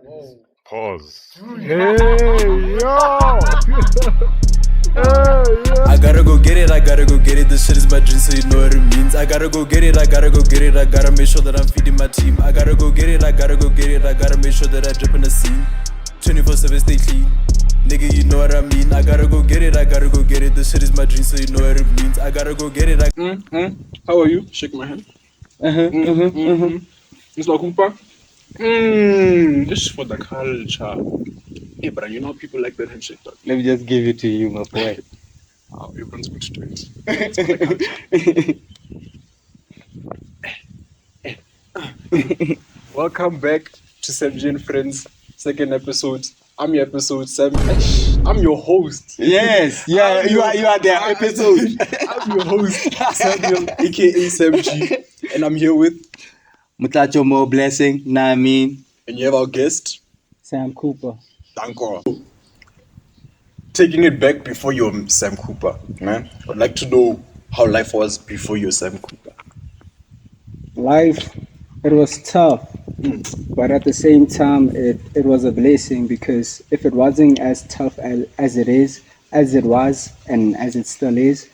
Whoa. Pause. Hey, yo! I gotta go get it, this shit is my dream, so you know what it means. I gotta go get it, I gotta make sure that I'm feeding my team. I gotta go get it, I gotta make sure that I drip in the scene. 24/7 stay clean, nigga, you know what I mean. I gotta go get it, this shit is my dream, so you know what it means. I gotta go get it, How are you? Shake my hand. Mr. Cooper? This is for the culture. Hey, but you know people like that handshake, dog. Let me just give it to you, my boy. Oh, everyone's good to do it. It's for the culture. Welcome back to SamGAndFriends, second episode. I'm your episode, Sam. I'm your host. Yes, you are their episode. I'm your host, Samuel, aka Sam G, and I'm here with, Mutacho more blessing, nah I mean. and you have our guest, SamCooper. Danko. Taking it back before you're SamCooper, man. I'd like to know how life was before you're SamCooper. Life, it was tough, but at the same time, it was a blessing, because if it wasn't as tough as it was, and as it still is,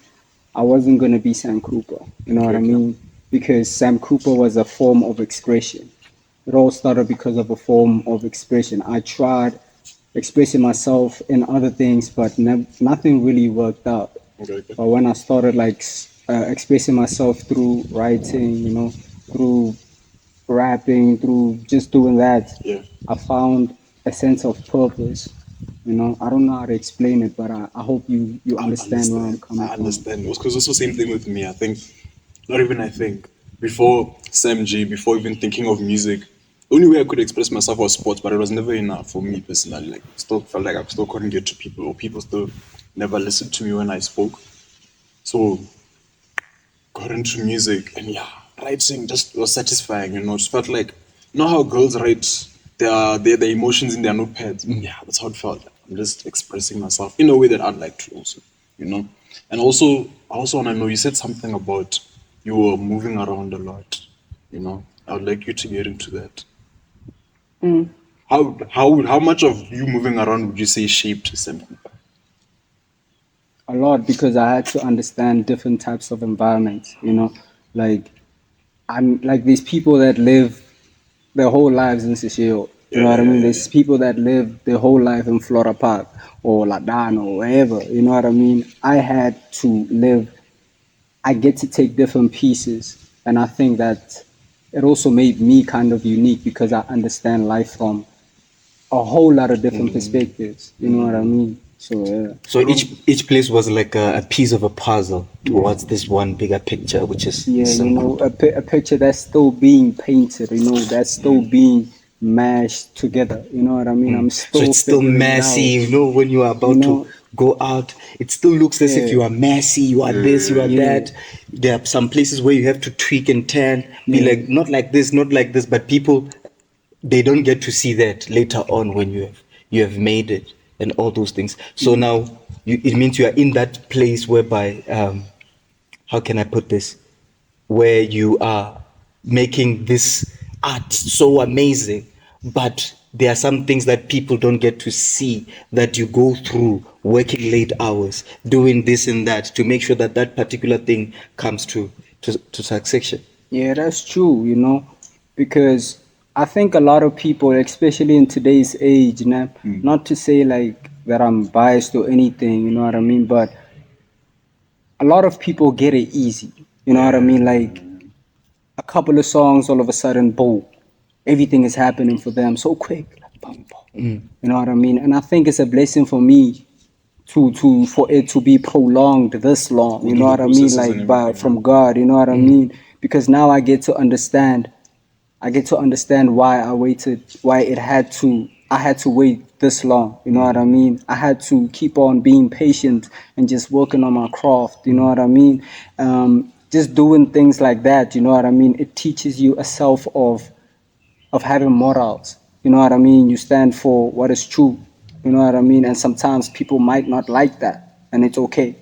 I wasn't going to be SamCooper. You know what I mean? Because SamCooper was a form of expression. It all started because of a form of expression. I tried expressing myself in other things, but nothing really worked out. Okay. But when I started expressing myself through writing, through rapping, through just doing that, I found a sense of purpose. I don't know how to explain it, but I hope you understand where I'm coming I from. understand. It was because also same thing with me. I think, before Sam G, before even thinking of music, the only way I could express myself was sports, but it was never enough for me personally. Like, still felt like I still couldn't get to people, or people still never listened to me when I spoke. So, got into music, and writing just was satisfying. Just felt like, how girls write their emotions in their notepads. That's how it felt. I'm just expressing myself in a way that I'd like to also, And also, I also want to know, you said something about you were moving around a lot. I would like you to get into that. How much of you moving around would you say shaped SamCooper? A lot, because I had to understand different types of environments. I'm like these people that live their whole lives in Sicily. You know what I mean? There's people that live their whole life in Flora Park or Ladan or wherever. You know what I mean? I get to take different pieces, and I think that it also made me kind of unique, because I understand life from a whole lot of different perspectives. You know what I mean? So yeah. So each place was like a piece of a puzzle towards this one bigger picture, which is a picture that's still being painted. That's still being mashed together. You know what I mean? So it's still messy. When you are about to go out, it still looks as if you are messy. You are this, you are that. There are some places where you have to tweak and turn, be like not like this, but people, they don't get to see that later on when you have made it and all those things. So now it means you are in that place whereby, how can I put this? Where you are making this art so amazing, but there are some things that people don't get to see, that you go through working late hours, doing this and that to make sure that that particular thing comes to succession. Yeah, that's true, because I think a lot of people, especially in today's age, not to say like that I'm biased or anything, you know what I mean, but a lot of people get it easy, you know what I mean, like a couple of songs, all of a sudden, boom, everything is happening for them so quick, like, boom, boom. You know what I mean, and I think it's a blessing for me for it to be prolonged this long, you know what I mean, like from God, you know what I mean, because now I get to understand why I had to wait this long, you know what I mean? I had to keep on being patient and just working on my craft, you know what I mean? Just doing things like that, you know what I mean? It teaches you a self of having morals, you know what I mean? You stand for what is true, you know what I mean? And sometimes people might not like that, and it's okay.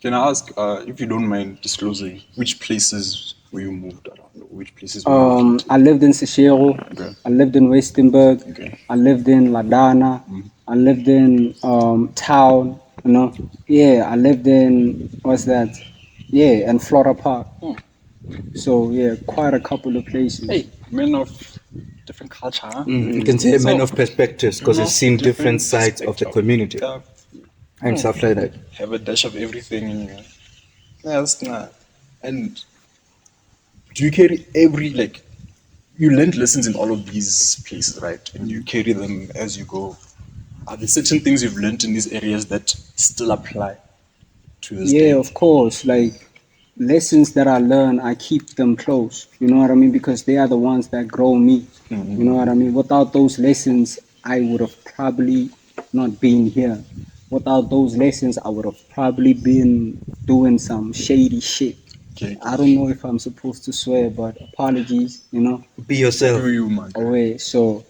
Can I ask, if you don't mind disclosing, which places where you moved around? Which places were you moving to? I lived in Seshego. Okay. I lived in Westenburg. Okay. I lived in Ladana. I lived in Town. You know, yeah. I lived in what's that? Yeah, and Flora Park. So yeah, quite a couple of places. Hey, men of different culture, huh? You can say a man of perspectives because No, he's seen different sides of the perspective. community Yeah. and stuff like that. Have a dash of everything in you. Yeah, that's nice. And do you carry you learned lessons in all of these places, right? And you carry them as you go. Are there certain things you've learned in these areas that still apply to this Yeah, day? of course. Like lessons that I learn, I keep them close. You know what I mean? Because they are the ones that grow me. You know what I mean? Without those lessons, I would have probably not been here. Without those lessons, I would have probably been doing some shady shit. Okay. I don't know if I'm supposed to swear, but apologies, you know. Be yourself. Do you, man? Away. So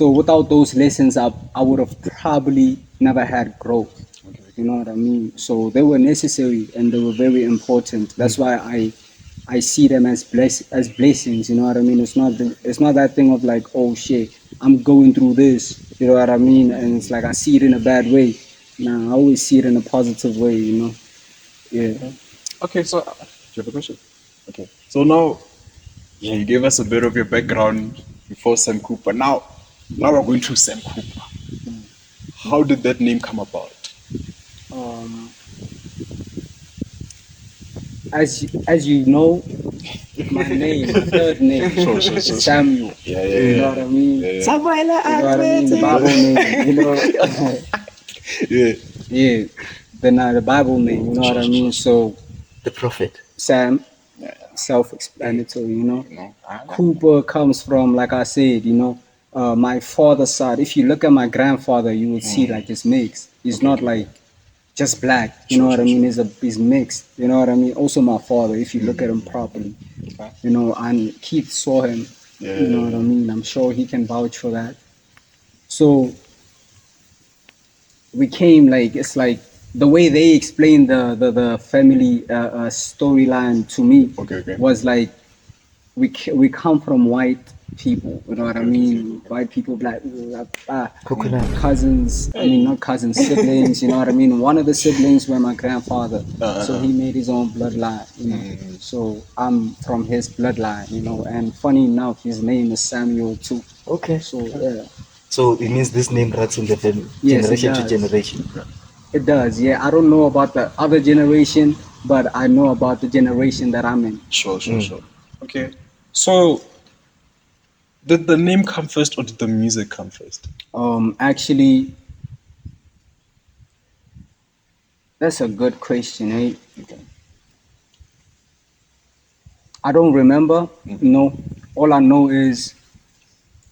without those lessons, I would have probably never had growth. Okay. You know what I mean? So they were necessary and they were very important. That's why I see them as blessings. You know what I mean? It's not that thing of like, oh shit, I'm going through this. You know what I mean? And it's like I see it in a bad way. Nah, I always see it in a positive way. You know? Yeah. Okay, so do you have a question? Okay. So now, yeah, you gave us a bit of your background before SamCooper. Now we're going to SamCooper. How did that name come about? Um, as you know, my name, my third name, Sure. Samuel. Yeah. You know what I mean? Yeah. Samuel, You know what I mean? The Bible name, you know. Yeah. Yeah, the Bible name, you know what I mean? So the prophet. Sam, Yeah. self-explanatory, you know. You know, Cooper comes from, like I said, you know, my father's side. If you look at my grandfather, you would see like it's mixed. He's not like just black, you know what I mean? He's mixed, you know what I mean? Also my father, if you look at him properly, Okay. you know, and Keith saw him, you know what I mean? I'm sure he can vouch for that. So we came like it's like the way they explained the family storyline to me Okay. was like we come from white people, you know what I mean? White people, black Coconut. cousins. I mean, not cousins, siblings. You know what I mean? One of the siblings were my grandfather, so he made his own bloodline. You know, so I'm from his bloodline. You know, and funny enough, his name is Samuel too. Okay. So yeah. So it means this name runs in the family, Yes, it generation to does. generation. It does, yeah. I don't know about the other generation, but I know about the generation that I'm in. Sure. Okay. So, did the name come first or did the music come first? Actually, that's a good question, eh? Okay. I don't remember, you know. All I know is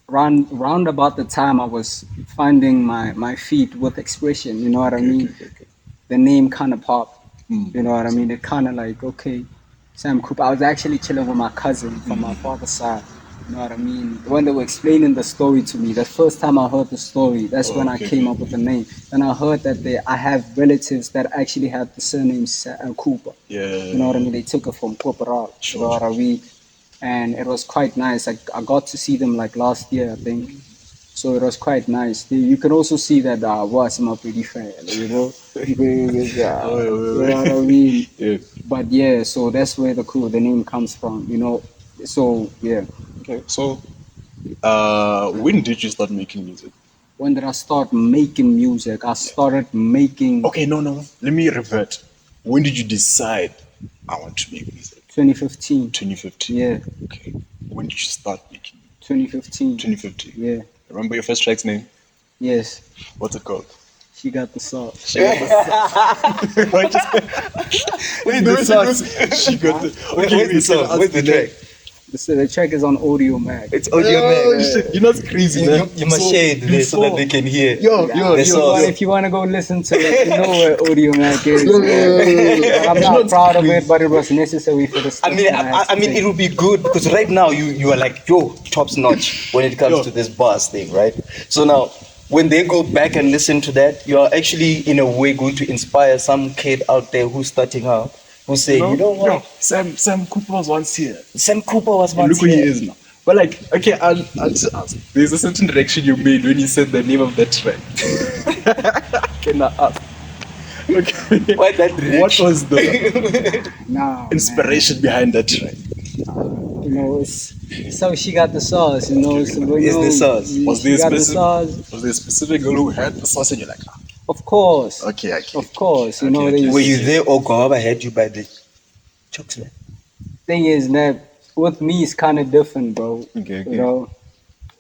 round about the time I was finding my feet with expression, you know what I mean? Okay. The name kind of popped, you know what I mean? It kind of like, okay, SamCooper. I was actually chilling with my cousin from my father's side, you know what I mean? When they were explaining the story to me, the first time I heard the story, that's when I came up with the name. And I heard that I have relatives that actually have the surname Cooper. Yeah. You know what I mean? They took it from Cooperal, you know what I mean? And it was quite nice. I got to see them like last year, I think. So it was quite nice. You can also see that was my pretty fan, you know. You know what I mean? Yeah. But yeah, so that's where the name comes from, you know. So yeah. Okay. So, when did you start making music? When did I start making music? I started making Okay, no. Let me revert. When did you decide I want to make music? 2015. 2015. Yeah, Okay. When did you start making? 2015. 2015. Yeah. Remember your first track's name? Yes. What's it called? She got the sauce. Where's the sauce? She got the. Where's the sauce? Where's the track? The track is on Audio Mac. It's audio man. You know it's crazy, man. You must share it there so that they can hear. The sauce. If you want to go listen to it, you know where Audio Mac is. I'm not proud of it, but it was necessary for the stuff. I mean, it would be good because right now you are like, yo, top notch when it comes to this bars thing, right? So now, when they go back and listen to that, you are actually in a way going to inspire some kid out there who's starting out who say, you know what? Yo, SamCooper was once here. SamCooper was And once look where he here. is now. But like, okay, I'll just ask. There's a certain direction you made when you said the name of that track. Can I ask? Okay. Why that What direction? was the Nah, inspiration behind that track? man. You know, it's so she got the sauce. You know, so we Is know the sauce? Was she there a got the specific sauce. was there a specific girl who had the sauce and you're like, ah, Of course, okay. of course. You know, Okay. there's Were you there or Guava had you by the chocolate? thing is that with me it's kind of different, bro. Okay. You know,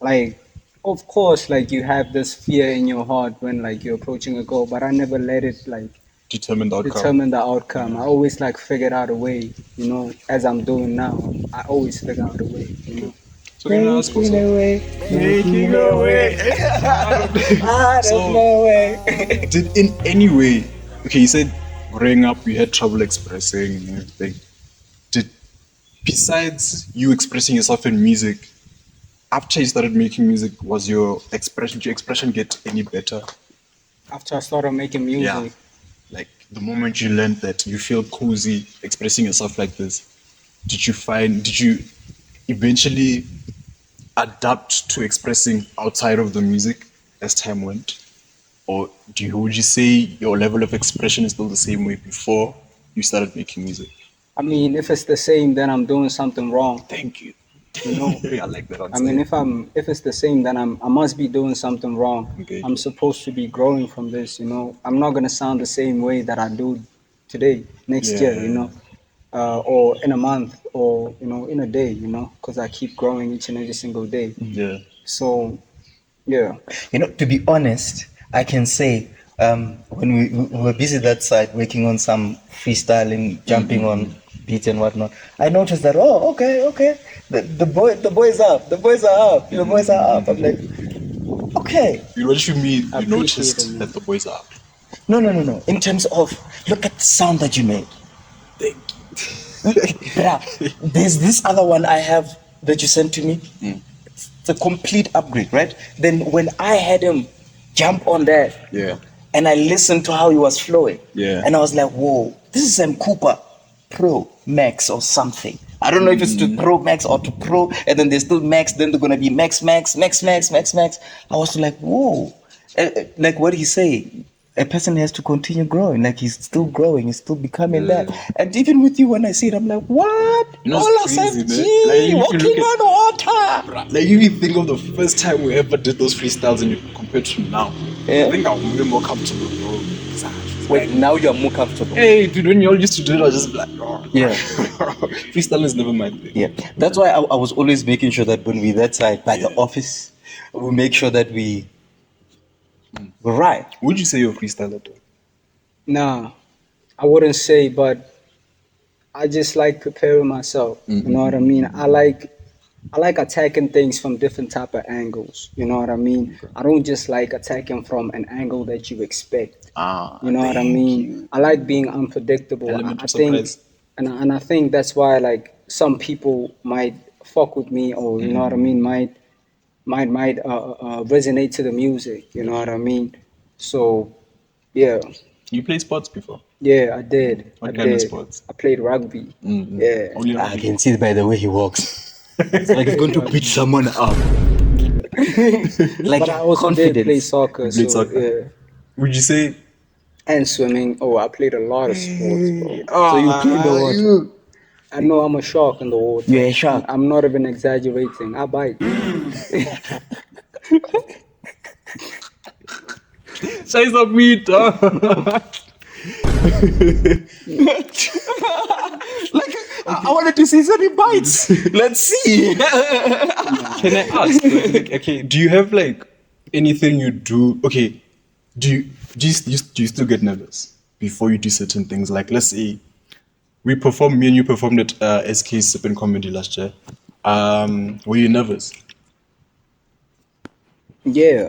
like of course, like you have this fear in your heart when like you're approaching a goal, but I never let it like Determine the outcome. determine the outcome. I always like figured out a way, you know, as I'm doing now. I always figure out a way, you know. So can I ask also? Making a way. Out So- of no way. Did in any way, okay, you said growing up you had trouble expressing and everything. Did, besides you expressing yourself in music, after you started making music, was your expression get any better? After I started making music, Like the moment you learned that you feel cozy expressing yourself like this, did you eventually adapt to expressing outside of the music as time went? Or would you say your level of expression is still the same way before you started making music? I mean, if it's the same, then I'm doing something wrong. Thank you. You know, I like that answer. I mean, if it's the same, then I must be doing something wrong. Okay. I'm supposed to be growing from this. You know, I'm not gonna sound the same way that I do today, next year. You know, or in a month, or you know, in a day. You know, because I keep growing each and every single day. Yeah. So, yeah. You know, to be honest, I can say when we were busy that side working on some freestyling, jumping on beats and whatnot, I noticed that okay, the boys are up, the boys are up, the boys are up. I'm like, okay, What you mean? You Appreciate noticed it, man. that the boys are up. no. In terms of look at the sound that you made. Thank Bruh, there's this other one I have that you sent to me. It's a complete upgrade, right? Then when I had him jump on that, Yeah. and I listened to how he was flowing, Yeah. and I was like, whoa, this is SamCooper Pro Max or something. I don't know if it's to Pro Max or to Pro, and then there's still Max, then they're gonna be Max. I was like, whoa. Like what he say, a person has to continue growing. Like he's still growing, he's still becoming that. And even with you, when I see it, I'm like, what? You know, All it's of crazy, SFG, man. Like, you walking look at- on water. Like you even think of the first time we ever did those freestyles and you compare to now. Yeah. I think I'm way more comfortable, bro. Wait, now you're more comfortable. Hey, dude, when you all used to do it, I was just like, oh. Yeah. Freestyle is never my thing. Yeah, that's why I was always making sure that when we're that side by the office, we make sure that we're right. Would you say you're a freestyler, though? Nah, I wouldn't say, but I just like preparing myself. You know what I mean? I like attacking things from different type of angles. You know what I mean? I don't just like attacking from an angle that you expect. You know what I mean? I like being unpredictable. Element I of think, surprise. and I think that's why like some people might fuck with me, or you know what I mean, might resonate to the music. You know what I mean? So, yeah. You played sports before? Yeah, I did. What I kind of did. sports? I played rugby. Yeah. Only I rugby. can see it by the way he walks. It's like he's going to beat someone up. Like But I also did play confidence. soccer. You played So, soccer? yeah. Would you say? And swimming. Oh, I played a lot of sports, bro. So you play in the water. I know I'm a shark in the water. You're a shark. I'm not even exaggerating. I bite. Size of meat. Like I wanted to see some bites. Let's see. Can I ask? Like, okay, do you have like anything you do? Okay, do you still get nervous before you do certain things? Like, let's say me and you performed at SK Sippin Comedy last year. Were you nervous? Yeah,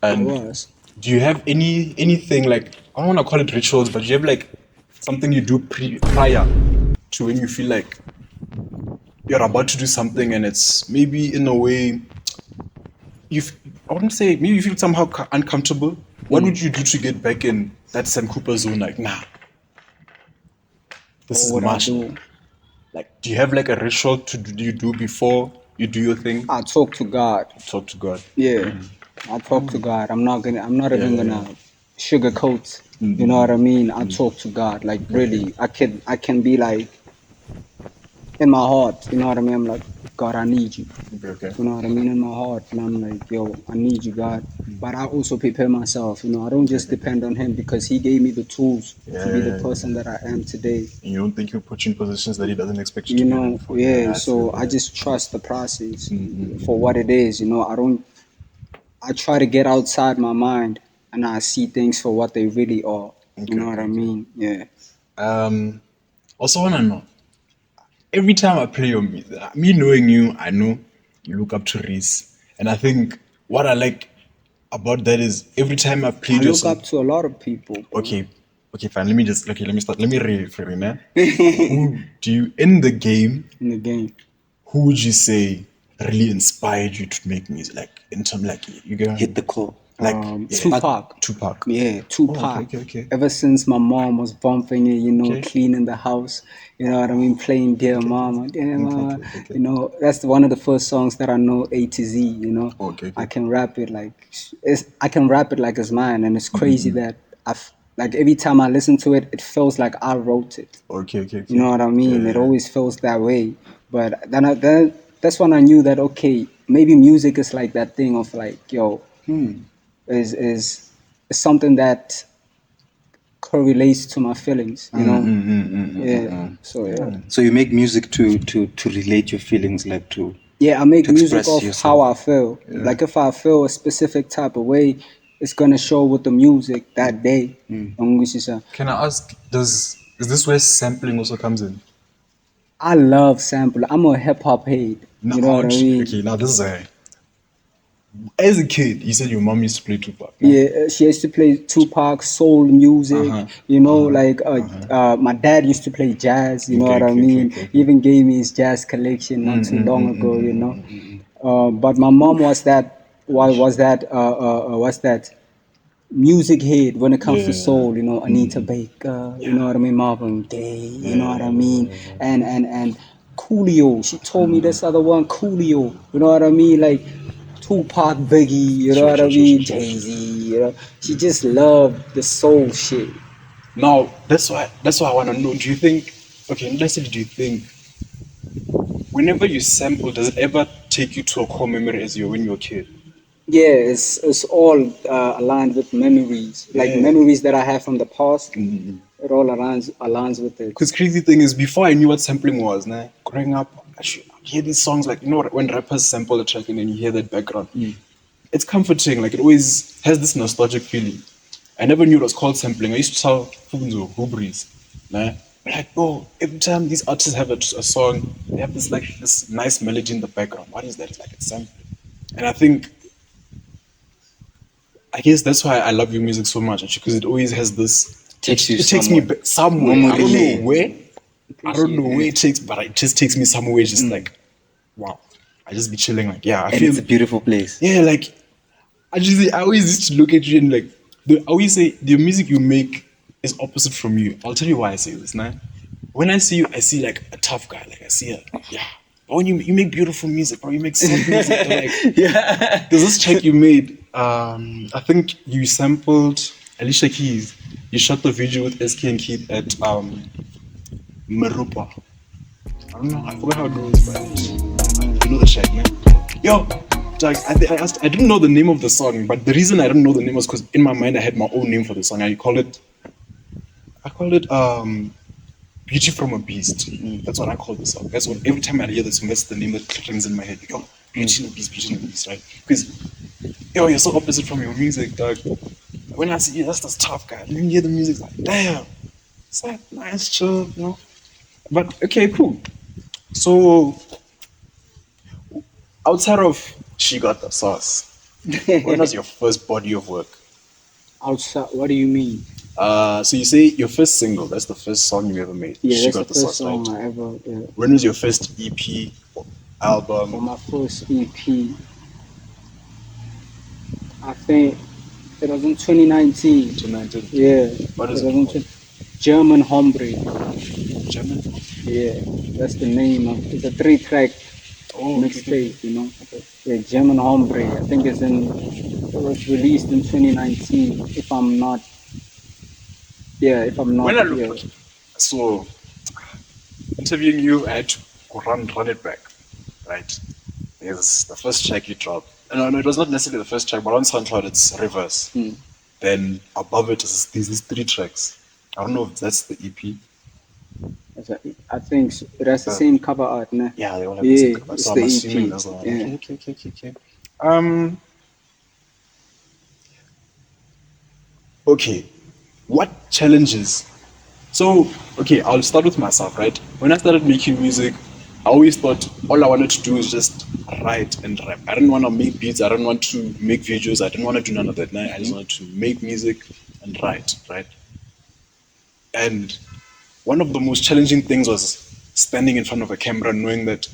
I And was. do you have anything like, I don't want to call it rituals, but do you have like something you do prior to when you feel like you're about to do something and it's maybe in a way I wouldn't say, maybe you feel somehow uncomfortable? What would you do to get back in that SamCooper zone? Like, nah, this is what I Marshall. do. Like, do you have like a ritual you do before you do your thing? I talk to God. Talk to God. Yeah, I talk to God. I'm not even Yeah. gonna sugarcoat. You know what I mean? I talk to God. Like really, I can be like in my heart. You know what I mean? I'm like, God, I need you. Okay. You know what I mean? In my heart, and I'm like, yo, I need you, God. But I also prepare myself. You know, I don't just depend on Him because He gave me the tools to be the person that I am today. And you don't think He'll put you in positions that He doesn't expect you You to be in know, for? yeah. I feel So I that. just trust the process for what it is. You know, I try to get outside my mind and I see things for what they really are. You know what I mean? Yeah. Also, wanna know, every time I play your music, me knowing you, I know you look up to Reese, and I think what I like about that is every time I I played your look song. up to a lot of people, bro. Okay, fine. Let me start. Let me reframe it. Who do you in the game? In the game. Who would you say really inspired you to make music? Like in terms, like you get Hit the core. like Tupac. Tupac. Yeah, Oh, Tupac. okay. Ever since my mom was bumping it, you know, Okay. cleaning the house, you know what I mean, playing Dear Mama, Dear Mama. Okay. You know, that's one of the first songs that I know A to Z. You know, Okay. I can rap it like I can rap it like it's mine, and it's crazy that like every time I listen to it, it feels like I wrote it. Okay. You know what I mean? It Yeah. always feels that way. But then that's when I knew that okay, maybe music is like that thing of like, yo, is something that correlates to my feelings, you know? Yeah. So yeah. So you make music to relate your feelings, like to Yeah, I make music express of how yourself. I feel. Like if I feel a specific type of way, it's gonna show with the music that day. Can I ask? Is this where sampling also comes in? I love sample. I'm a hip hop head. Now, You know what I mean? okay. Now this is a. As a kid, you said your mom used to play Tupac. No? Yeah, she used to play Tupac, soul music. You know, like my dad used to play jazz. You know what I mean? He even gave me his jazz collection not too long ago. You know, but my mom was that music head when it comes to soul. You know, Anita Baker. You know what I mean? Marvin Gaye. You know what I mean? And Coolio. She told me this other one, Coolio. You know what I mean? Like Tupac, Biggie, you know what I mean? Jay-Z, you know. She just loved the soul shit. Now that's why I want to know. Do you think? Okay, let's say, do you think whenever you sample, does it ever take you to a core memory as when you were a kid? Yeah, it's all aligned with memories, like memories that I have from the past. It all aligns with it. Because crazy thing is, before I knew what sampling was, nah, growing up, I hear these songs like, you know, when rappers sample a track and then you hear that background. It's comforting. Like it always has this nostalgic feeling. I never knew it was called sampling. I used to tell Funzo, Hubris, nah, like, oh, every time these artists have a song, they have this nice melody in the background. What is that? It's like it's sampling. And I guess that's why I love your music so much, actually, because it always has this. Takes you It takes me somewhere. somewhere. I don't Memory know where. I don't know where it takes, but it just takes me somewhere. Just like, wow. I just be chilling. Like, yeah, I And feel it's a beautiful place. Yeah, like I always used to look at you and like I always say the music you make is opposite from you. I'll tell you why I say this, nah. When I see you, I see like a tough guy. Like I see yeah. But when you make beautiful music, bro, you make soft music. Like, there's this track you made. I think you sampled Alicia Keys. You shot the video with SK and Keith at Merupa. I don't know. I forgot how it goes, but you know the track, man. Yo, Jack, I didn't know the name of the song, but the reason I didn't know the name was because in my mind I had my own name for the song. I called it Beauty from a Beast. That's what I call the song. That's what every time I hear the song, that's the name that rings in my head. Yo, Beauty and a Beast, right? Because you're so opposite from your music, dog. When I see you, that's this tough guy. When you hear the music, it's like, damn, it's like nice, chill, you know. But okay, cool. So outside of She Got the Sauce, when was your first body of work? Outside, what do you mean? So you say your first single, that's the first song you ever made. Yeah, She that's Got the the first Sauce, song right? I ever. Yeah. When was your first EP or album? For my first EP, I think it was in 2019. 2019. Yeah, What it is was it in called? German Hombre. German. Yeah, that's the name of it's a 3-track Oh, okay, okay, mixtape, you know. Yeah, German Hombre. I think it was released in 2019, if I'm not, yeah, if I'm When not, I looked, yeah. okay, so interviewing you, I had to run it back, right? Because the first track you dropped, no, it was not necessarily the first track, but on SoundCloud it's Reverse. Then above it is these 3 tracks. I don't know if that's the EP. I think it has the Uh, same cover art, nah? yeah, they all have the same Yeah, cover, it's so I'm the assuming EP. that's the one. Yeah. Okay. Okay. What challenges? So, okay, I'll start with myself, right? When I started making music, I always thought all I wanted to do is just write and rap. I didn't want to make beats. I didn't want to make videos. I didn't want to do none of that. Nah, I just wanted to make music and write, right? And one of the most challenging things was standing in front of a camera, knowing that,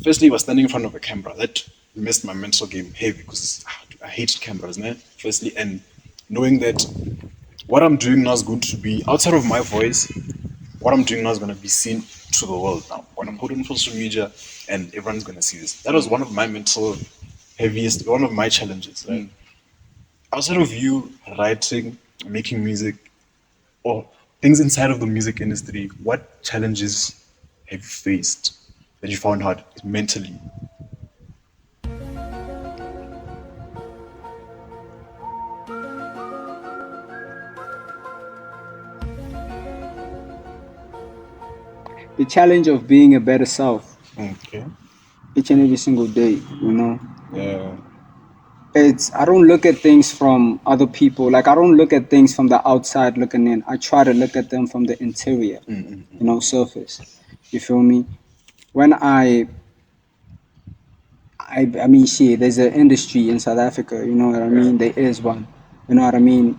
firstly, was standing in front of a camera. That messed my mental game heavy because I hated cameras, man. Firstly, and knowing that what I'm doing now is going to be outside of my voice. What I'm doing now is going to be seen to the world now. I'm going to put it on social media, and everyone's going to see this. That was one of my mental heaviest, one of my challenges, right? Outside of you writing, making music, or things inside of the music industry, what challenges have you faced that you found hard mentally? The challenge of being a better self Okay. each and every single day, you know. Yeah. I don't look at things from other people. Like I don't look at things from the outside looking in. I try to look at them from the interior, you know, surface. You feel me? When I mean, shit, there's an industry in South Africa, you know what I mean? There is one, you know what I mean?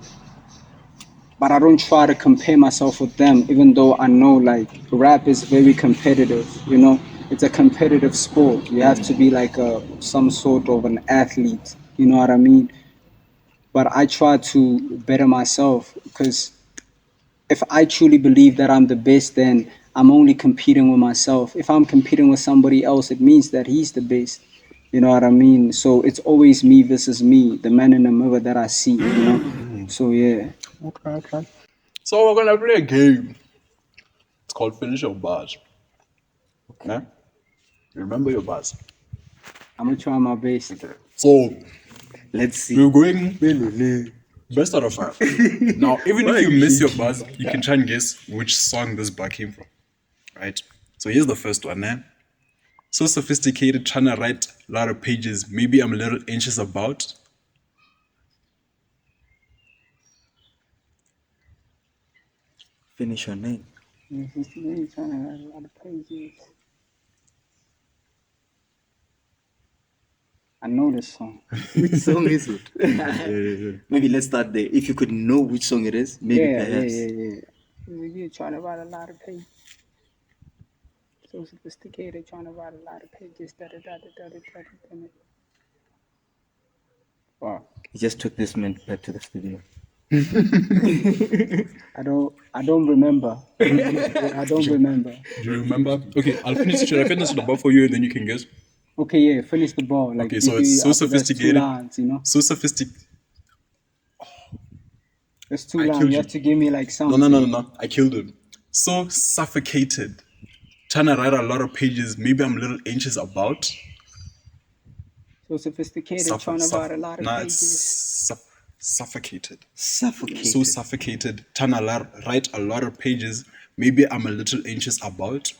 But I don't try to compare myself with them, even though I know like rap is very competitive, you know? It's a competitive sport. You have to be like some sort of an athlete, you know what I mean? But I try to better myself because if I truly believe that I'm the best, then I'm only competing with myself. If I'm competing with somebody else, it means that he's the best. You know what I mean? So it's always me versus me, the man in the mirror that I see, you know? So yeah. Okay. So we're gonna play a game. It's called Finish Your Bars. Okay. Remember your bars. I'm gonna try my best. So Let's see. we're going best out of 5. Now, even if you miss your buzz, you can try and guess which song this bar came from. Right? So here's the first one, eh? So sophisticated, trying to write a lot of pages. Maybe I'm a little anxious about. Finish your name. I know this song. Which song is it? Maybe let's start there. If you could know which song it is, maybe perhaps. You're trying to write a lot of pages. So sophisticated, trying to write a lot of pages. Wow. You just took this man back to the studio. I don't remember. I don't remember. Do you remember? Okay, should I finish the bar for you and then you can guess? Okay, yeah, finish the ball. Like Okay, give so it's you so after that's 2 sophisticated. lines, you know. So sophisticated. That's 2 I lines. killed You you. have to give me like No, something. no. I killed him. So suffocated. Trying to write a lot of pages. Maybe I'm a little anxious about. So sophisticated, trying to write a lot of Nah, it's pages. suffocated. Suffocated. So suffocated. Trying to write a lot of pages. Maybe I'm a little anxious about.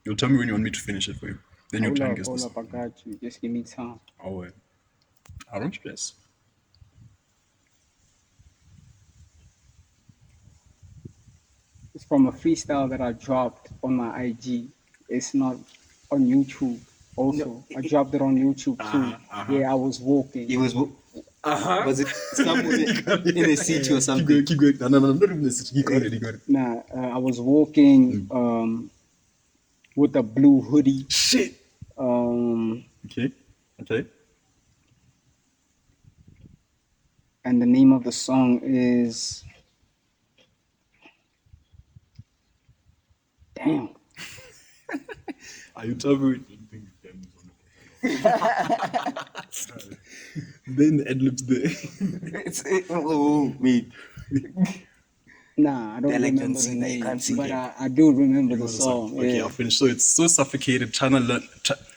You'll tell me when you want me to finish it for you. Then you'll try and guess Hold this. up, I got you. Just give me time. Oh, wait. I don't stress. It's from a freestyle that I dropped on my IG. It's not on YouTube. Also, I dropped it on YouTube too. Yeah, I was walking. It was. Was it somewhere in a city or something? Keep going. No, not even this. He got it. Nah, I was walking with a blue hoodie. Shit. Um, Okay. and the name of the song is damn. Are you telling me? Then the ad libs there. Me. Nah, I don't Then I can remember the sing, I can't name, sing but it. I do remember the Remember the song? song. Okay, Yeah. I'll finish. So it's so suffocated trying to learn.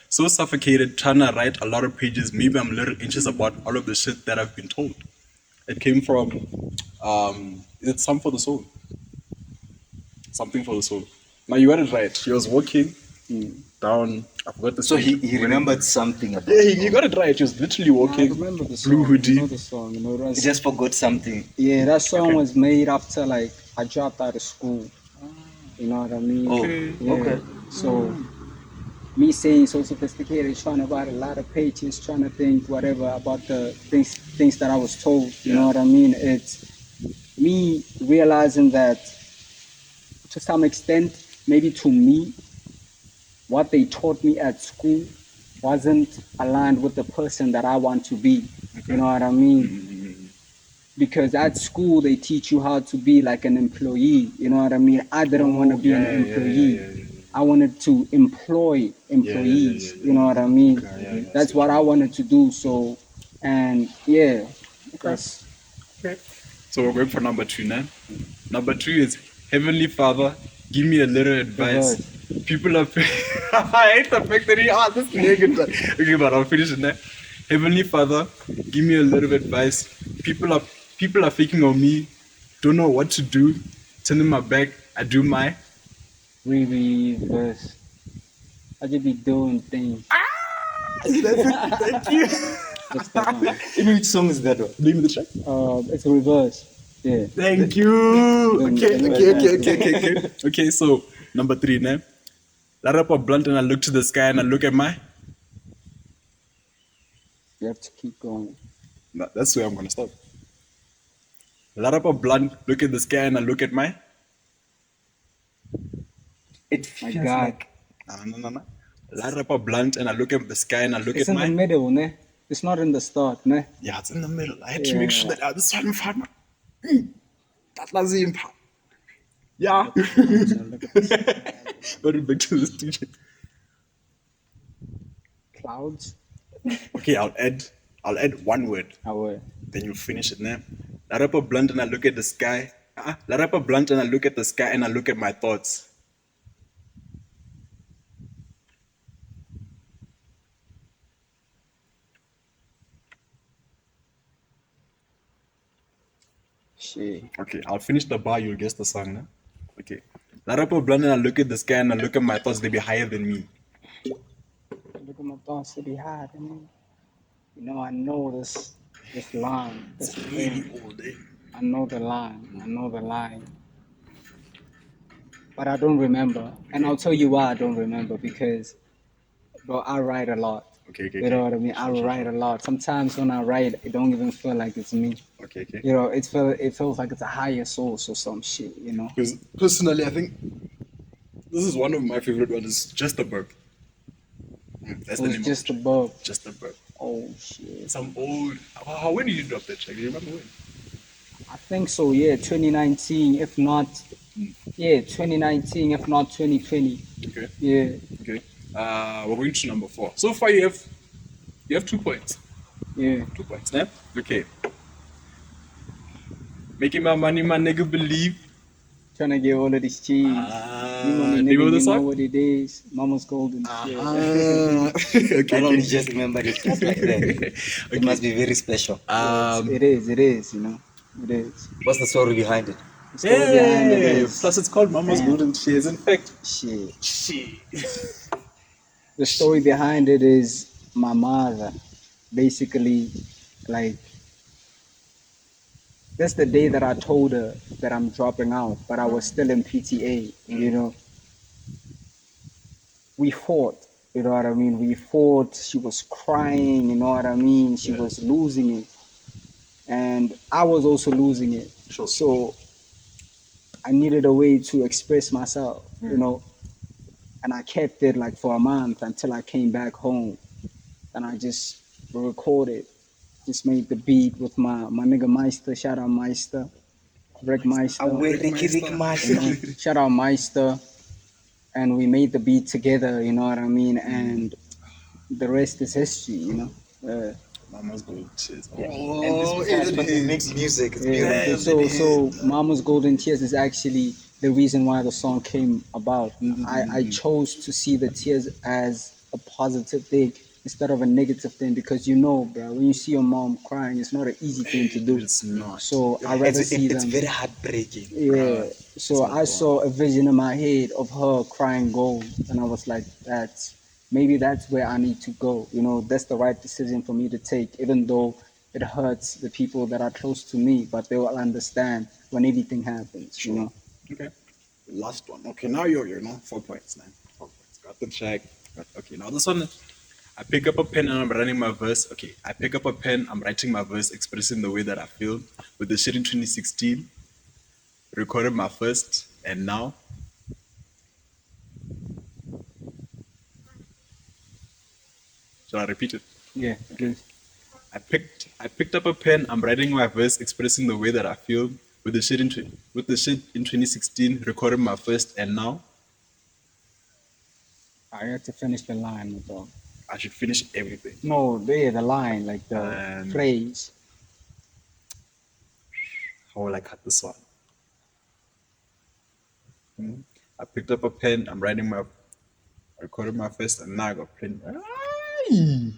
So suffocated trying to write a lot of pages. Maybe I'm a little anxious about all of the shit that I've been told. It came from, is it Some for the Soul? Something for the Soul. Now you got it right. He was walking down. I forgot the So street. he remembered something about Yeah, he got it right. He was literally I walking. remember the Blue song. hoodie. I know the song. You know, it He was, just forgot something. yeah, that song Okay. was made after like I dropped out of school. You know what I mean? Oh, Yeah. okay. So me saying so sophisticated, trying to write a lot of pages, trying to think whatever about the things that I was told. You know what I mean? It's me realizing that to some extent, maybe to me, what they taught me at school wasn't aligned with the person that I want to be. You know what I mean? Because at school they teach you how to be like an employee. You know what I mean? I didn't want to be an employee. I wanted to employ employees. You know what I mean? That's what I wanted to do. So, and yeah, that's Okay. So we're going for number 2 now. Number 2 is Heavenly Father, give me a little advice. Reverse. People are. I hate the fact that this negative. Okay, but I'll finish it now. Heavenly Father, give me a little advice. People are faking on me. Don't know what to do. Turning my back. I do my. reverse. I just be doing things. Thank you. That's the one. In which song is that one? Name of the track. It's reverse. Yeah. Thank you. Okay. Okay, so number 3 now. Light up a blunt and I look to the sky and I look at my. You have to keep going. No, that's where I'm gonna stop. Light up a blunt, look at the sky and I look at my. It My feels God. like No. Light up a blunt and I look at the sky and I look It's at in the my. middle, ne? It's not in the start, ne? Yeah, it's in the middle. I had to make sure that this one fun. That was the impact. Yeah. Very big to this teacher. Clouds. Okay, I'll add one word. I will. Then you finish it now. Light up a blunt and I look at the sky. Light up a blunt and I look at the sky and I look at my thoughts. Shit. Okay, I'll finish the bar, you'll guess the song now. Okay. Light up a blunt and I look at the sky and I look at my thoughts, they be higher than me. Look at my thoughts to be high, man. You know, I know this line. This thing. All day. I know the line. I know the line. But I don't remember. And I'll tell you why I don't remember. Because, bro, I write a lot. Okay. You know what I mean? I write a lot. Sometimes when I write, it don't even feel like it's me. Okay. You know, it feels like it's a higher source or some shit, you know? Because personally, I think this is one of my favorite ones. Just a burp. That's It the was name just of it. above. Just a burp. Oh, shit. Some old. When did you drop that track? Do you remember when? I think so, yeah, 2019, if not, 2019, if not 2020. Okay. Yeah, Okay. We're going to number 4. So far, you have 2 points. yeah. 2 points. Yeah. Okay. Making my money, my nigga believe. Trying to get all of this cheese. You money name of nigga, the you song? know what it is. Mama's golden shit. I Okay. don't just remember it just like that. It must be very special. It is, you know. It is. What's the story behind it? The story behind it Hey, is plus it's called Mama's Damn. Golden Shares. In fact, shit. shit. The story behind it is my mother basically like that's the day that I told her that I'm dropping out, but I was still in PTA, you know. We fought, you know what I mean? We fought, she was crying, you know what I mean? She was losing it. And I was also losing it. Sure. So I needed a way to express myself, you know. And I kept it like for a month until I came back home. And I just recorded Just made the beat with my nigga Meister. Shout out Meister. Rick Meister. You know, shout out Meister. And we made the beat together, you know what I mean? And the rest is history, you know. Mama's gold cheers. And this is when they make music. It's beautiful. So Mama's Golden Tears is actually the reason why the song came about. I chose to see the tears as a positive thing instead of a negative thing because you know, bro, when you see your mom crying, it's not an easy thing to do. It's not. So I rather see them. It's very heartbreaking. Yeah. So I saw a vision in my head of her crying gold, and I was like, maybe that's where I need to go. You know, that's the right decision for me to take, even though it hurts the people that are close to me, but they will understand when everything happens. You know. Okay. Last one. Okay, now you're 4 points, man. 4 points. Got the track. Okay, now this one. I pick up a pen and I'm writing my verse. Okay, I pick up a pen, I'm writing my verse, expressing the way that I feel. With the shit in 2016, recorded my first, and now. Shall I repeat it? Yeah. Please. I picked up a pen, I'm writing my verse, expressing the way that I feel. With the shit in 2016, recorded my first, and now. I had to finish the line, my dog. I should finish everything. No, the line, like the phrase. How will I cut this one? I picked up a pen, I'm recorded my first, and now I got pen. Hey,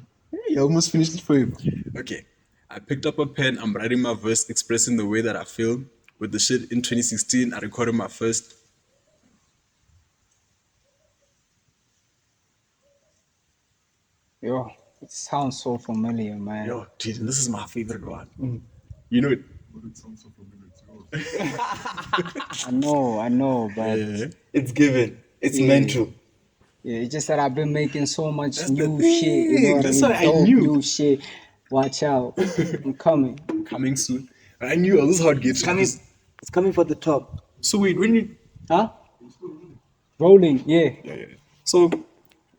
I almost finished it for you. Okay. I picked up a pen, I'm writing my verse, expressing the way that I feel. With the shit in 2016, I recorded my first. Yo, it sounds so familiar, man. Yo, dude, this is my favorite one. You know it. I know, but It's given. It's meant to. yeah, it's just that I've been making so much new shit. You know what That's I what mean? I Dope knew. new shit. Watch out, I'm coming. Coming soon. I knew this is how it gets. It's coming for the top. So wait, when you. Huh? Rolling, yeah. Yeah. So,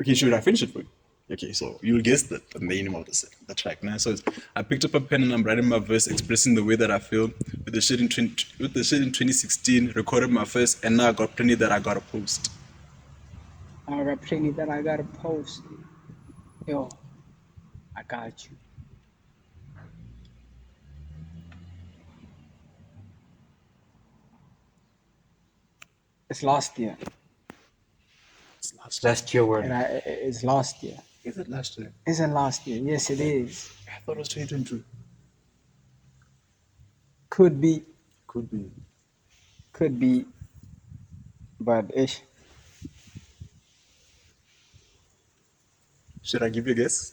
okay, should I finish it for you? Okay, so you'll guess the name of the track. Now, so I picked up a pen and I'm writing my verse, expressing the way that I feel. With the shit in 2016, recorded my first, and now I got plenty that I gotta post. I got plenty that I gotta post. Yo, I got you. It's last year. Last year word. And it's last year. Is it last year? Isn't last year? Yes, it is. I thought it was 2022. Could be, Could be. but ish. Should I give you a guess?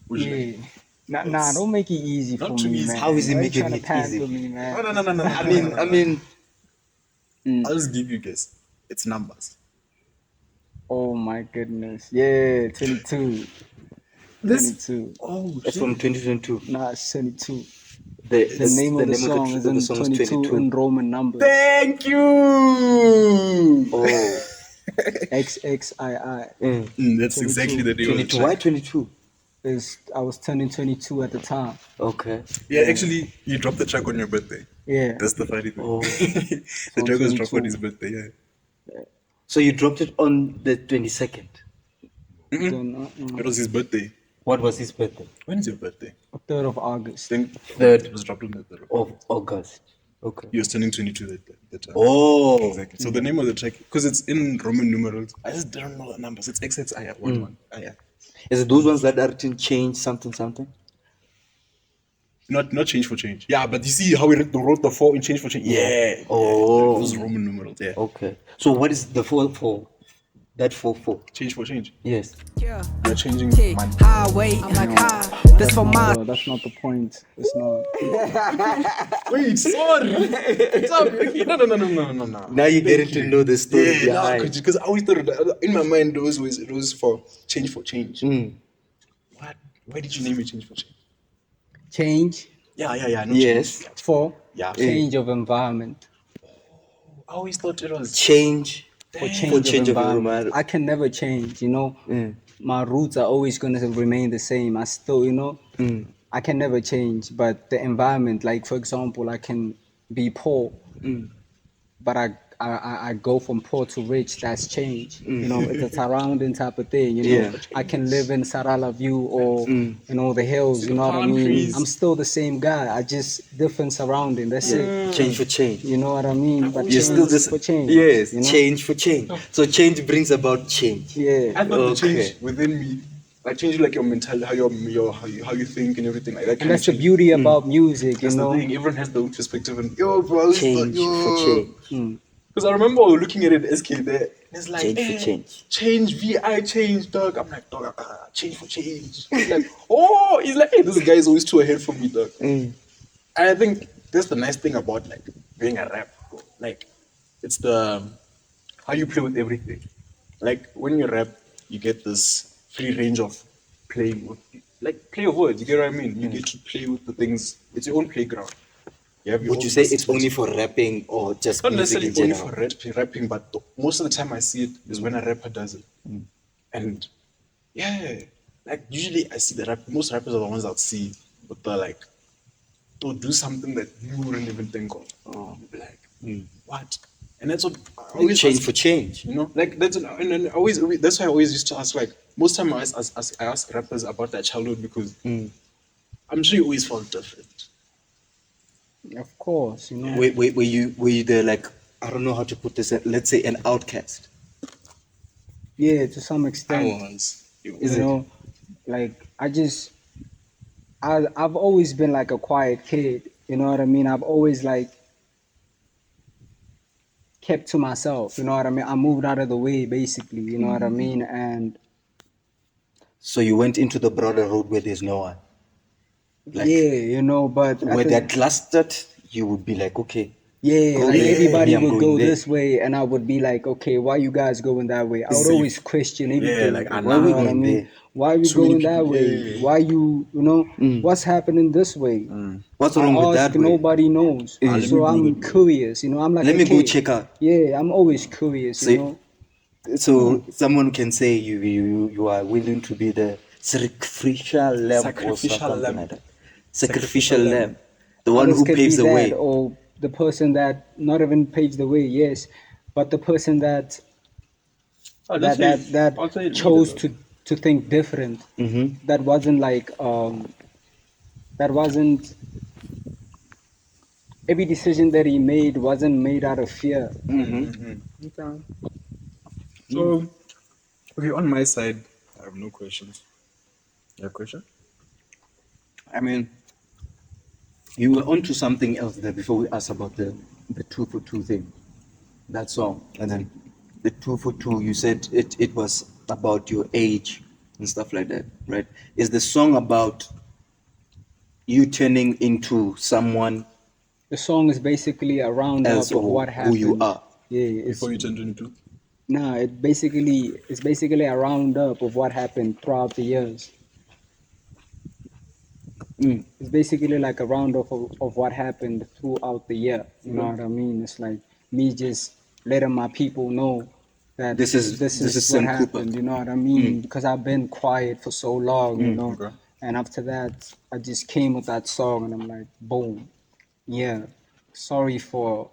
Would you like? Yeah. Nah, don't make it easy for Not too me, easy. man. How is he Why you making tryna it pamper easy? me, man? No. I mean, I'll just give you a guess. It's numbers. Oh my goodness. Yeah, 22. 22. Oh, it's from 2022. Nah, it's 22. The name of the song is in 22 in Roman numbers. Thank you. Oh. XXII. That's 22. exactly the name of the 22. Why track. 22? I was turning 22 at the time. Okay. Yeah, actually, you dropped the track on your birthday. Yeah. That's the funny thing. Oh. The track was dropped on his birthday, yeah. So you dropped it on the 22nd. It was his birthday. What was his birthday? When is your birthday? 3rd of August. I think 3rd. It was dropped on the 3rd. Of August. Okay. He was turning 22 that time. Oh. Exactly. So the name of the track, because it's in Roman numerals, I just don't know the numbers. It's XXI, one. Yeah. Is it those ones that are written change something? Not change for change. Yeah, but you see how we wrote the 4 in change for change? Yeah. Oh. Those Roman numerals, yeah. Okay. So what is the 4? That 4? Change for change. Yes. Yeah. You're changing money. Highway, I'm like high. That's for my. No, that's not the point. It's not. Wait, sorry. No. Now you're getting to know the story Yeah, behind. because I always thought in my mind it was for change for change. What? Why did you name it change for change? Change Yeah. No Yes. Change. for Yeah. change of environment. I always thought it was Change. For For change of environment. I can never change, you know. My roots are always going to remain the same. I still, I can never change, but the environment, like for example, I can be poor, but I go from poor to rich. That's change. You know, it's a surrounding type of thing. You know, Yeah. I can live in Sarala View or the hills. See You the know what I palm mean? trees. I'm still the same guy. I just different surrounding. That's it. Change for change. You know what I mean? But You're still change this. for change. Yes, You know? change for change. So change brings about change. Yeah. I thought the Okay. change within me, like change like your mentality, how you think and everything like that. And Kind that's of the change. beauty about music. You That's the know. thing. Everyone has their own perspective, and yo, bro, Change for change. Because I remember looking at it, SK there, and it's like, Change for change. change, VI change, dog. I'm like, dog, change for change. He's like, oh, he's like, hey, this guy is always too ahead from me, dog. And I think that's the nice thing about like being a rap, bro. Like, it's the how you play with everything. Like when you rap, you get this free range of playing with, like play of words. You get what I mean? You get to play with the things. It's your own playground. You have your Would own you say it's versatility. only for rapping or just Not music necessarily in only general? for rapping, but most of the time I see it is when a rapper does it. And yeah, like usually I see most rappers are the ones I'll see with the like, they'll do something that you wouldn't even think of. Oh, you'll be like, what? And that's what I always Change ask, for change. you know, like that's and I always that's why I always used to ask like most time I ask rappers about their childhood because I'm sure you always felt different. Of course. You know. Were you the like, I don't know how to put this, let's say an outcast? Yeah, to some I extent. was. You know, like I've always been like a quiet kid. You know what I mean? I've always like kept to myself. You know what I mean? I moved out of the way, basically. You know what I mean? And So you went into the broader road where there's no one. Like yeah, but where they're clustered, you would be like, okay, yeah, go like there. everybody Me, I'm would going go there. this way, and I would be like, okay, why you guys going that way? I would Safe. always question everything. like, you why are we know what I going mean? there? Why are we Too many going that people, way? yeah. Why what's happening this way? What's I wrong with ask, that way? nobody knows. Let me So go I'm that way. curious. I'm like Let a me go kid. check out. Yeah, I'm always curious. So, so someone can say you are willing to be the sacrificial lamb or Sacrificial something lamb. like that. Sacrificial Sacrificial lamb, the one Others who could be paves the that, way. or the person that not even paves the way. Yes, but the person that Oh, that that that I'll say neither, chose though. to think different. That wasn't like that wasn't every decision that he made wasn't made out of fear. Okay. So, okay, on my side, I have no questions. You have a question? I mean, you were onto something else there before we asked about the 2 for 2 thing, that song, and then the 2 for 2. You said it was about your age and stuff like that, right? Is the song about you turning into someone The song is basically a else roundup of or what who you happened. are? Yeah, Before you turn 22? it's basically a roundup of what happened throughout the years. It's basically like a roundup of what happened throughout the year. You know what I mean? It's like me just letting my people know that this This is is what Sam Cooper. happened. You know what I mean? Because I've been quiet for so long. Okay. And after that, I just came with that song, and I'm like, boom, yeah. Sorry for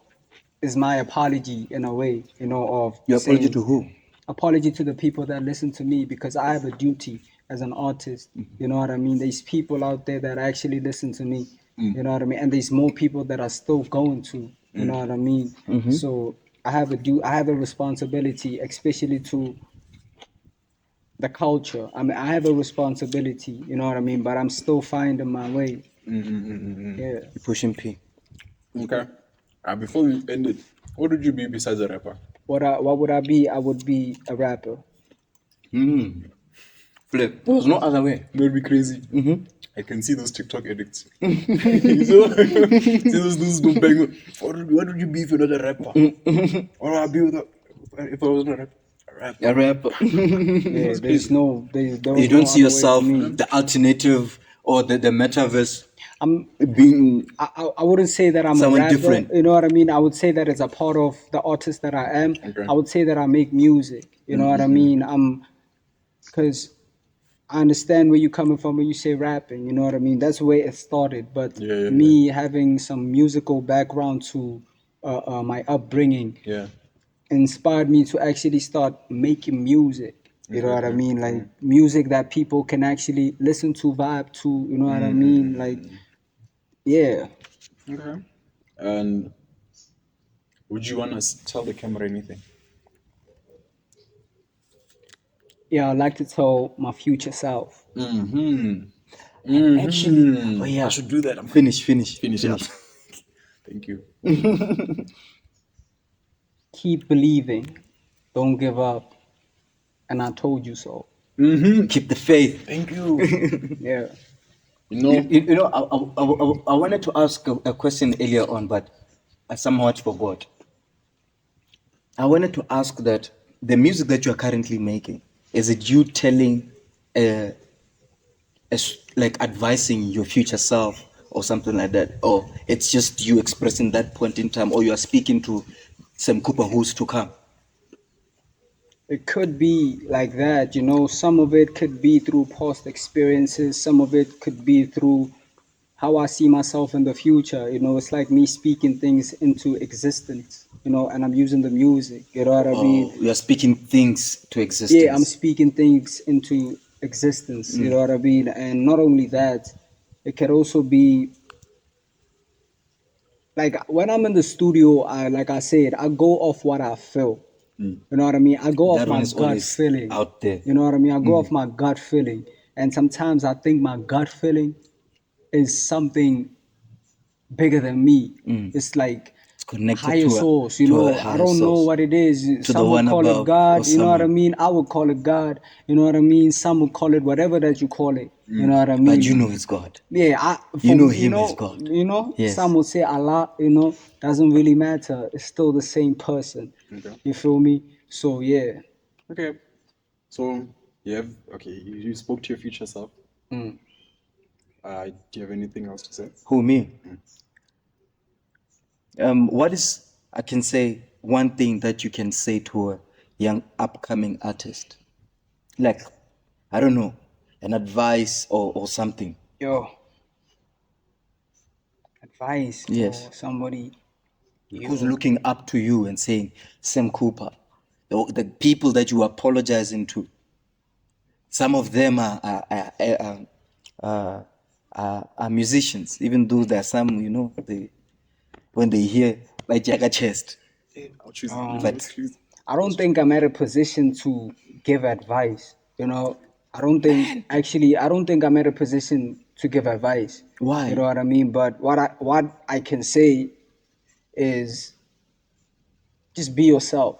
is my apology in a way. Of Your apology saying to who? apology to the people that listen to me because I have a duty as an artist. You know what I mean? There's people out there that actually listen to me. You know what I mean? And there's more people that are still going to. You know what I mean? So I have a responsibility, especially to the culture. I mean, I have a responsibility. You know what I mean? But I'm still finding my way. Yeah. Pushing P. Okay. Before we end it, what would you be besides a rapper? What would I be? I would be a rapper. Flip. There's no other way. That would be crazy. I can see those TikTok edits. See those boom bang. What would you be if you're not a rapper? Or I'll be if I wasn't a rapper. A rapper. A rapper. Yeah, crazy. there You was don't no see other way for yourself me. the alternative or the metaverse I'm being I wouldn't say that I'm a someone rapper. different. You know what I mean? I would say that it's a part of the artist that I am. Okay. I would say that I make music. You know what I mean? Because I understand where you're coming from when you say rapping. You know what I mean? That's where it started. But Yeah. me having some musical background to my upbringing Yeah. inspired me to actually start making music. You know what I Okay. mean? Like music that people can actually listen to, vibe to. You know what I mean? Like, yeah. Okay. And would you want to tell the camera anything? Yeah, I like to tell my future self. Actually, oh I yeah. should do that. I'm Finish. Finish. Thank you. Keep believing. Don't give up. And I told you so. Keep the faith. Thank you. Yeah. You know, You know, I wanted to ask a question earlier on, but I somewhat forgot. I wanted to ask that the music that you are currently making, is it you telling, like advising your future self or something like that? Or it's just you expressing that point in time, or you are speaking to SamCooper who's to come? It could be like that, you know. Some of it could be through past experiences, some of it could be through how I see myself in the future. You know, it's like me speaking things into existence, you know, and I'm using the music, you know what I mean? Or you are speaking things to Yeah, I'm existence? speaking things into existence, you know what I mean? And not only that, it could also be like when I'm in the studio, like I said, I go off what I feel. You know what I mean? I go off That one my is gut always feeling. out there. You know what I mean? I go off my gut feeling. And sometimes I think my gut feeling is something bigger than me. It's like It's connected higher source, you to a know. I higher don't know source, what it is. to the Some would one call it above or God, you know what I someone. mean? I would call it God, you know what I mean? Some would call it whatever that you call it. You know what I But you mean? know it's God. Yeah, You know from Him as God. some Yes. would say Allah, you know, doesn't really matter. It's still the same person. okay. You feel me? So yeah. Okay. So you spoke to your future self. Mm. Do you have anything else to say? Who, me? What is, I can say, one thing that you can say to a young upcoming artist? Like, I don't know, an advice or something. Yo, advice Yes. for somebody. Who's Yo, looking up to you and saying, Sam Cooper, the people that you are apologizing to, some of them are musicians, even though there are some, you know, when they hear like Jagger Chest. I'll choose. But I don't think I'm at a position to give advice. You know, I don't think I'm at a position to give advice. You why? know what I mean? But what I can say is just be yourself.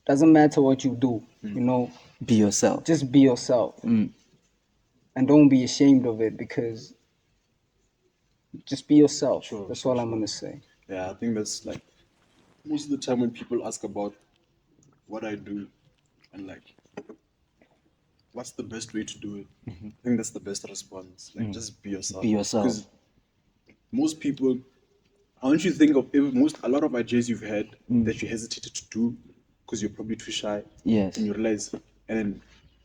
Doesn't matter what you do, you know, Be yourself. just be yourself. And don't be ashamed of it because just be yourself. Sure, That's sure, all I'm sure. gonna say. Yeah, I think that's like most of the time when people ask about what I do and like what's the best way to do it, I think that's the best response. Like just be yourself. Be yourself. Because most people, I want you to think of a lot of ideas you've had that you hesitated to do because you're probably too shy. Yes. And you realize, and then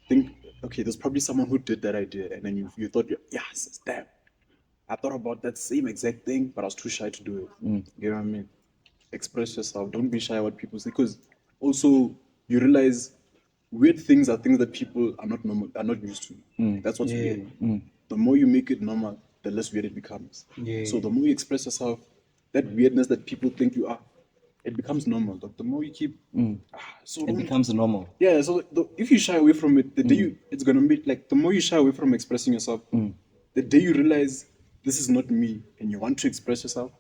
think, okay, there's probably someone who did that idea, and then you thought, yes, damn, I thought about that same exact thing, but I was too shy to do it. You know what I mean? Express yourself. Don't be shy what people say, because also you realize weird things are things that people are not normal, are not used to. That's what's Yeah, weird. The more you make it normal, the less weird it becomes. yeah, So the more you express yourself, that weirdness that people think you are, it becomes normal. The more you keep, so It don't. becomes normal. Yeah. So if you shy away from it, the day it's gonna be like the more you shy away from expressing yourself, the day you realize this is not me and you want to express yourself,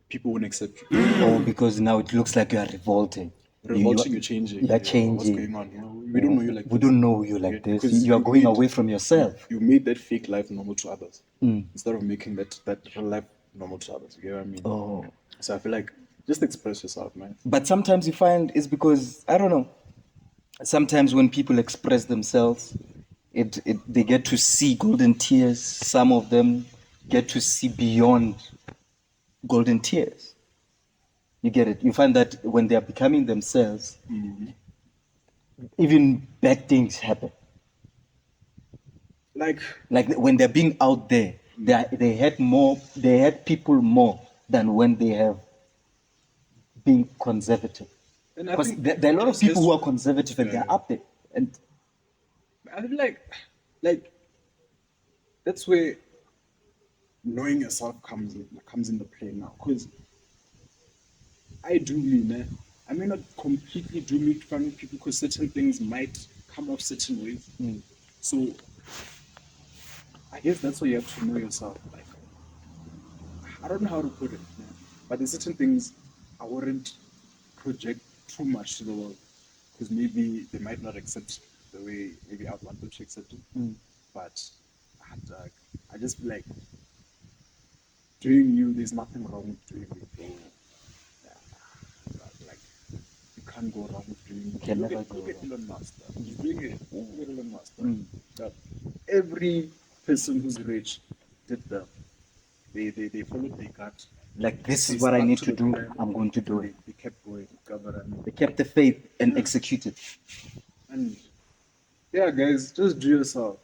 people won't accept you. Or because now it looks like you are revolting. Revolting, you're changing. You're What's changing. going on? We don't know you like We this. don't know you like this. Because You are going away from yourself. You made that fake life normal to others instead of making that real life normal to others. You get what I mean? Oh. So I feel like just express yourself, man. But sometimes you find it's because, I don't know, sometimes when people express themselves, they get to see golden tears. Some of them get to see beyond golden tears. You get it? You find that when they are becoming themselves, even bad things happen. like when they're being out there, they had people more than when they have been conservative. And I Because think there are a lot of people who are conservative and Yeah. they're up there. And I feel like that's where knowing yourself comes into play now. Because I do mean, I may not completely do meet fun with people because certain things might come off certain ways. So I guess that's why you have to know yourself. Like, I don't know how to put it, but there's certain things I wouldn't project too much to the world because maybe they might not accept the way maybe I would want them to accept it. But I just feel like doing you, there's nothing wrong with doing you. So, like, you can't go wrong with doing you. Can never Look go at wrong. Elon Musk. He's doing it. Look at Elon Musk. That every person who's rich did that. They followed their gut. like, this They is what I stuck need to to the do. plan. I'm going to do it. They kept going. They kept the faith and executed. And yeah, guys, just do yourself.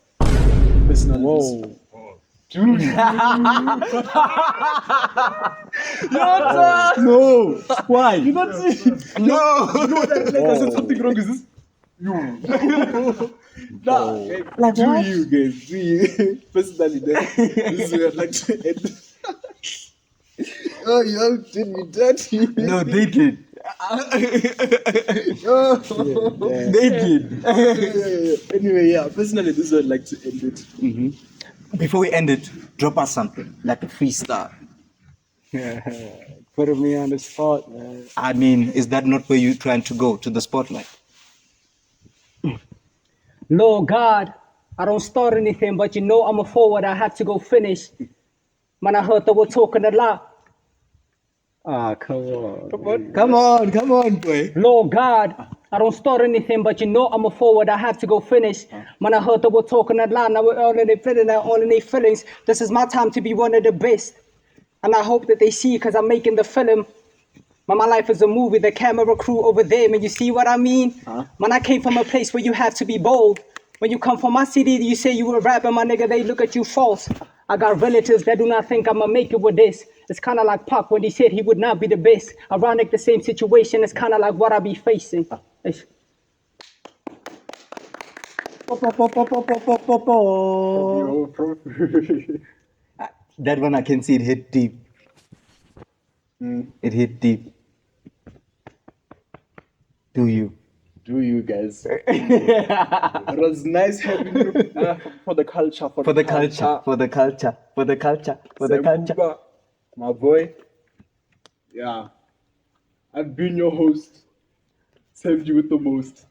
Personally, Whoa. No! Why? You know that like I said something wrong is this? You. Nah, Like do what? you guys? Do you? Personally, this is where I'd like to end. Oh, y'all did me dirty. No, they did. They did. Anyway, yeah, personally, this is where I'd like to end it. Before we end it, drop us something like a freestyle. Putting me on the spot, man. I mean, is that not where you're trying to go, to the spotlight? Lord God, I don't start anything, but you know I'm a forward. I have to go finish. Man, I heard they were talking a lot. Ah, come on. Come on, boy. Lord God, I don't start anything, but you know I'm a forward. I have to go finish. Man, I heard they were talking a lot. Now we're all in their feelings, all in their feelings. This is my time to be one of the best. And I hope that they see because I'm making the film. Man, my life is a movie, the camera crew over there, man, you see what I mean? Man, I came from a place where you have to be bold. When you come from my city, you say you a rapper, my nigga, they look at you false. I got relatives that do not think I'ma make it with this. It's kinda like Pac when he said he would not be the best. Ironic, the same situation, it's kinda like what I be facing. It's- That one I can see it hit deep. It hit deep. Do you? Do you guys? It was nice having you for the culture. For the culture, for the culture, for the culture, for the culture. SamCooper, my boy. Yeah. I've been your host. Saved you with the most.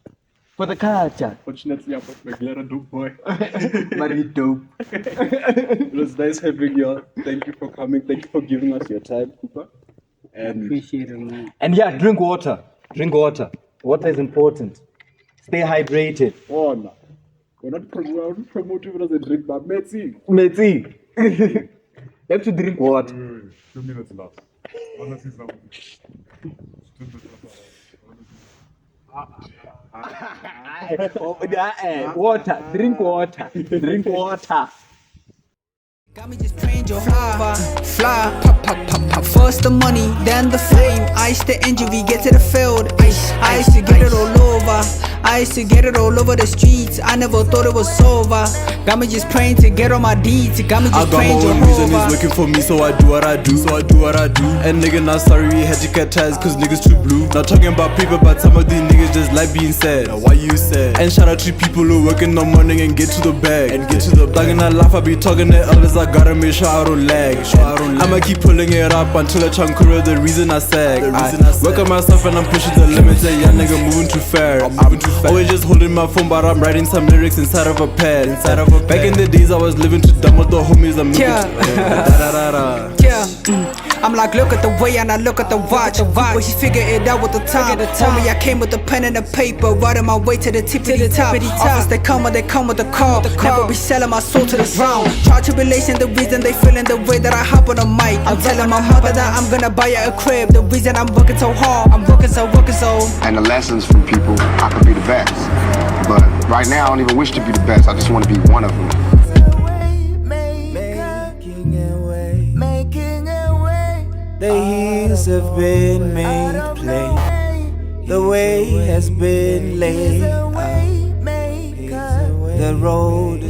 For the culture. Fortunately, I'm a regular dope boy. Very dope. It was nice having you. Thank you for coming. Thank you for giving us your time, Cooper. And Appreciate it, man. And yeah, drink water. Drink water. Water is important. Stay hydrated. oh no. We're not promoting it as a drink, but Metsi. Matey. You have to drink water. 2 minutes left. Honestly, something. Water. Drink water. Drink water. Got me just praying Jehovah, fly, pop, pop, pop, pop. First the money, then the fame. Ice the injury, get to the field. I used to get it all over. I used to get it all over the streets. I never thought it was over. Got me just praying to get on my deeds. Got me I just got my praying own reason, it's Jehovah. working for me, so I do what I do, And nigga, not sorry, we had to cut ties, cause niggas too blue. Not talking about paper, but some of these niggas just like being sad. Now, why you sad? And shout out to people who work in the morning and get to the bag. Thugging that life, I be talking to elders, I gotta make sure I don't lag. I'ma keep pulling it up until I chunkura the reason I sag. I work on myself and I'm pushing the limits, and young nigga moving too fast. Always just holding my phone, but I'm writing some lyrics inside of a pad. Back in the days, I was living too dumb with the homies. I'm moving I'm like, look at the way and I look at the watch. But she figured it out with the time. Homie, I came with the pen and the paper, riding my way to the tippity top. Offers they come with the call. Never be selling my soul to the ground. Try tribulation, the reason they feeling the way that I hop on the mic. I'm telling my mother that I'm gonna buy her a crib. The reason I'm working so hard, I'm working so. And the lessons from people, I could be the best. But right now, I don't even wish to be the best. I just want to be one of them. The hills have been made plain. The way has been laid out. The road